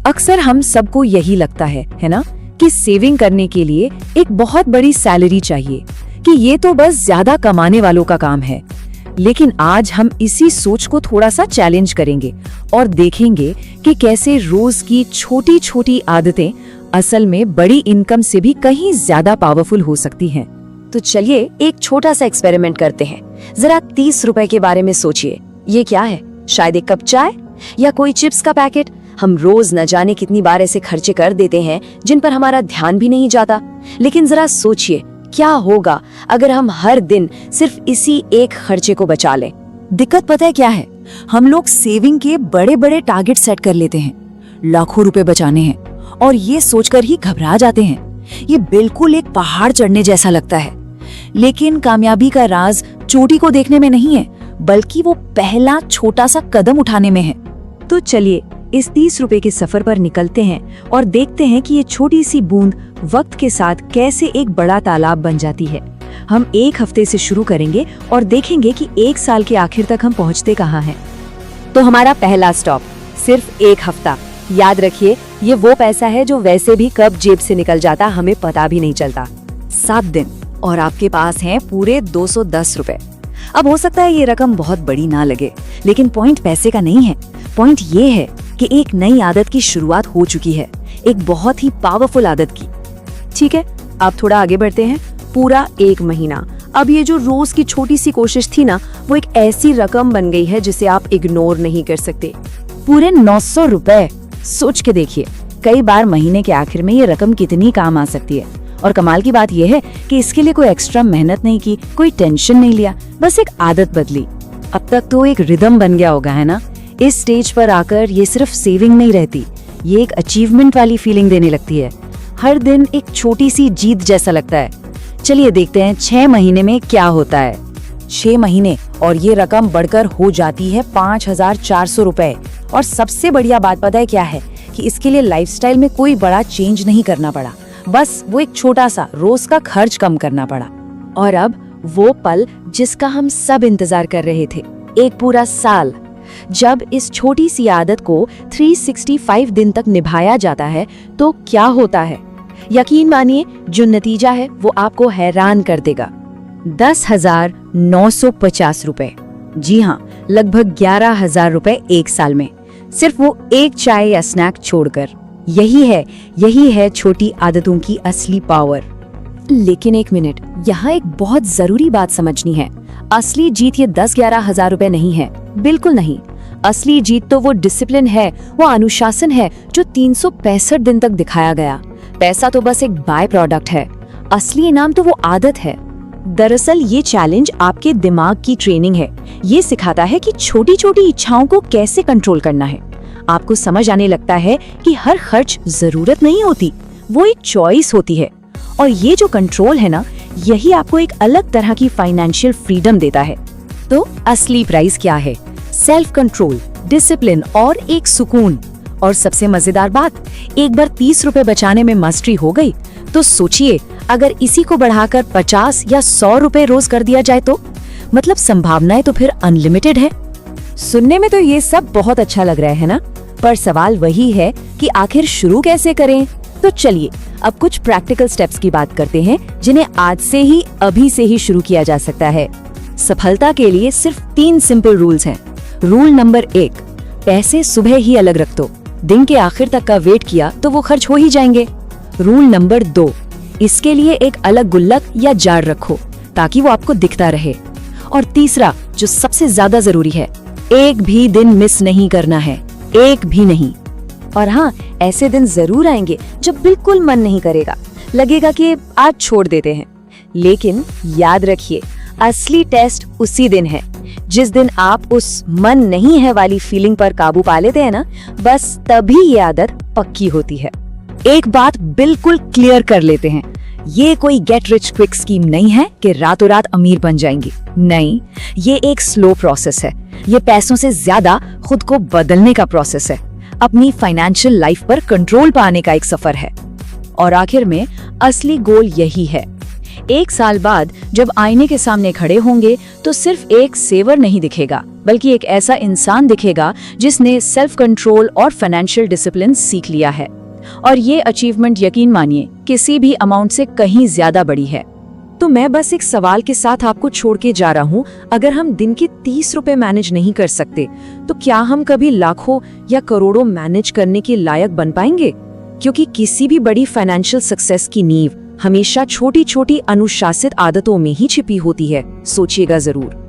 अक्सर हम सबको यही लगता है ना, कि सेविंग करने के लिए एक बहुत बड़ी सैलरी चाहिए, कि ये तो बस ज्यादा कमाने वालों का काम है। लेकिन आज हम इसी सोच को थोड़ा सा चैलेंज करेंगे और देखेंगे कि कैसे रोज की छोटी छोटी आदतें असल में बड़ी इनकम से भी कहीं ज्यादा पावरफुल हो सकती हैं। तो चलिए एक छोटा सा एक्सपेरिमेंट करते हैं। जरा 30 रुपए के बारे में सोचिए। ये क्या है? शायद एक कप चाय या कोई चिप्स का पैकेट। हम रोज न जाने कितनी बार ऐसे खर्चे कर देते हैं जिन पर हमारा ध्यान भी नहीं जाता। लेकिन जरा सोचिए क्या होगा अगर हम हर दिन सिर्फ इसी एक खर्चे को बचा लें। दिक्कत पता है क्या है? हम लोग सेविंग के बड़े बड़े टारगेट सेट कर लेते हैं, लाखों रुपए बचाने हैं, और ये सोचकर ही घबरा जाते हैं। ये बिल्कुल एक पहाड़ चढ़ने जैसा लगता है। लेकिन कामयाबी का राज चोटी को देखने में नहीं है, बल्कि वो पहला छोटा सा कदम उठाने में है। तो चलिए इस 30 रुपए के सफर पर निकलते हैं और देखते हैं कि ये छोटी सी बूंद वक्त के साथ कैसे एक बड़ा तालाब बन जाती है। हम एक हफ्ते से शुरू करेंगे और देखेंगे कि एक साल के आखिर तक हम पहुंचते कहाँ हैं। तो हमारा पहला स्टॉप सिर्फ एक हफ्ता। याद रखिए, ये वो पैसा है जो वैसे भी कब जेब से निकल जाता हमें पता भी नहीं चलता। 7 दिन और आपके पास हैं पूरे 210 रुपए। अब हो सकता है ये रकम बहुत बड़ी ना लगे, लेकिन पॉइंट पैसे का नहीं है। पॉइंट ये है कि एक नई आदत की शुरुआत हो चुकी है, एक बहुत ही पावरफुल आदत की। ठीक है, अब थोड़ा आगे बढ़ते हैं। पूरा 1 महीना। अब ये जो रोज की छोटी सी कोशिश थी ना, वो एक ऐसी रकम बन गई है जिसे आप इग्नोर नहीं कर सकते। पूरे 900 रुपए। सोच के देखिए, कई बार महीने के आखिर में ये रकम कितनी काम आ सकती है। और कमाल की बात यह है कि इसके लिए कोई एक्स्ट्रा मेहनत नहीं की, कोई टेंशन नहीं लिया, बस एक आदत बदली। अब तक तो एक रिदम बन गया होगा, है ना? इस स्टेज पर आकर ये सिर्फ सेविंग नहीं रहती, ये एक अचीवमेंट वाली फीलिंग देने लगती है। हर दिन एक छोटी सी जीत जैसा लगता है। चलिए देखते हैं 6 महीने में क्या होता है। 6 महीने और ये रकम बढ़कर हो जाती है 5400 रुपए। और सबसे बढ़िया बात पता है क्या है? कि इसके लिए लाइफस्टाइल में कोई बड़ा चेंज नहीं करना पड़ा, बस वो एक छोटा सा रोज का खर्च कम करना पड़ा। और अब वो पल जिसका हम सब इंतजार कर रहे थे, एक पूरा साल, जब इस छोटी सी आदत को 365 दिन तक निभाया जाता है तो क्या होता है? यकीन मानिए, जो नतीजा है वो आपको हैरान कर देगा। 10,950 रुपए। जी हाँ, लगभग 11,000 एक साल में, सिर्फ वो एक चाय या स्नैक छोड़कर। यही है छोटी आदतों की असली पावर। लेकिन एक मिनट, यहाँ एक बहुत जरूरी बात समझनी है। असली जीत ये 10-11 हजार रुपए नहीं है, बिल्कुल नहीं। असली जीत तो वो डिसिप्लिन है, वो अनुशासन है जो 365 दिन तक दिखाया गया। पैसा तो बस एक बाय प्रोडक्ट है, असली इनाम तो वो आदत है। दरअसल ये चैलेंज आपके दिमाग की ट्रेनिंग है। ये सिखाता है कि छोटी छोटी इच्छाओं को कैसे कंट्रोल करना है। आपको समझ आने लगता है कि हर खर्च जरूरत नहीं होती, वो एक चॉइस होती है। और ये जो कंट्रोल है ना, यही आपको एक अलग तरह की फाइनेंशियल फ्रीडम देता है। तो असली प्राइस क्या है? सेल्फ कंट्रोल, डिसिप्लिन और एक सुकून। और सबसे मजेदार बात, एक बार 30 रुपए बचाने में मास्टरी हो गई तो सोचिए अगर इसी को बढ़ाकर 50 या 100 रुपए रोज कर दिया जाए तो मतलब संभावनाएं तो फिर अनलिमिटेड है। सुनने में तो ये सब बहुत अच्छा लग रहा है ना, पर सवाल वही है कि आखिर शुरू कैसे करें। तो चलिए अब कुछ प्रैक्टिकल स्टेप्स की बात करते हैं जिन्हें आज से ही, अभी से ही शुरू किया जा सकता है। सफलता के लिए सिर्फ 3 सिंपल रूल्स हैं। रूल नंबर 1, पैसे सुबह ही अलग रख दो। दिन के आखिर तक का वेट किया तो वो खर्च हो ही जाएंगे। रूल नंबर 2, इसके लिए एक अलग गुल्लक या जार रखो ताकि वो आपको दिखता रहे। और तीसरा, जो सबसे ज्यादा जरूरी है, एक भी दिन मिस नहीं करना है, एक भी नहीं। और हाँ, ऐसे दिन जरूर आएंगे जब बिल्कुल मन नहीं करेगा, लगेगा कि आज छोड़ देते हैं। लेकिन याद रखिए, असली टेस्ट उसी दिन है जिस दिन आप उस मन नहीं है वाली फीलिंग पर काबू पा लेते हैं ना, बस तभी ये आदत पक्की होती है। एक बात बिल्कुल क्लियर कर लेते हैं, ये कोई गेट रिच क्विक स्कीम नहीं है कि रातों रात अमीर बन जाएंगी। नहीं, ये एक स्लो प्रोसेस है। ये पैसों से ज्यादा खुद को बदलने का प्रोसेस है, अपनी फाइनेंशियल लाइफ पर कंट्रोल पाने का एक सफर है। और आखिर में असली गोल यही है, 1 साल बाद जब आईने के सामने खड़े होंगे तो सिर्फ एक सेवर नहीं दिखेगा, बल्कि एक ऐसा इंसान दिखेगा जिसने सेल्फ कंट्रोल और फाइनेंशियल डिसिप्लिन सीख लिया है। और ये अचीवमेंट यकीन मानिए किसी भी अमाउंट से कहीं ज्यादा बड़ी है। तो मैं बस एक सवाल के साथ आपको छोड़ के जा रहा हूँ, अगर हम दिन के 30 रुपए मैनेज नहीं कर सकते तो क्या हम कभी लाखों या करोड़ों मैनेज करने के लायक बन पाएंगे? क्योंकि किसी भी बड़ी फाइनेंशियल सक्सेस की नींव हमेशा छोटी छोटी अनुशासित आदतों में ही छिपी होती है। सोचिएगा जरूर।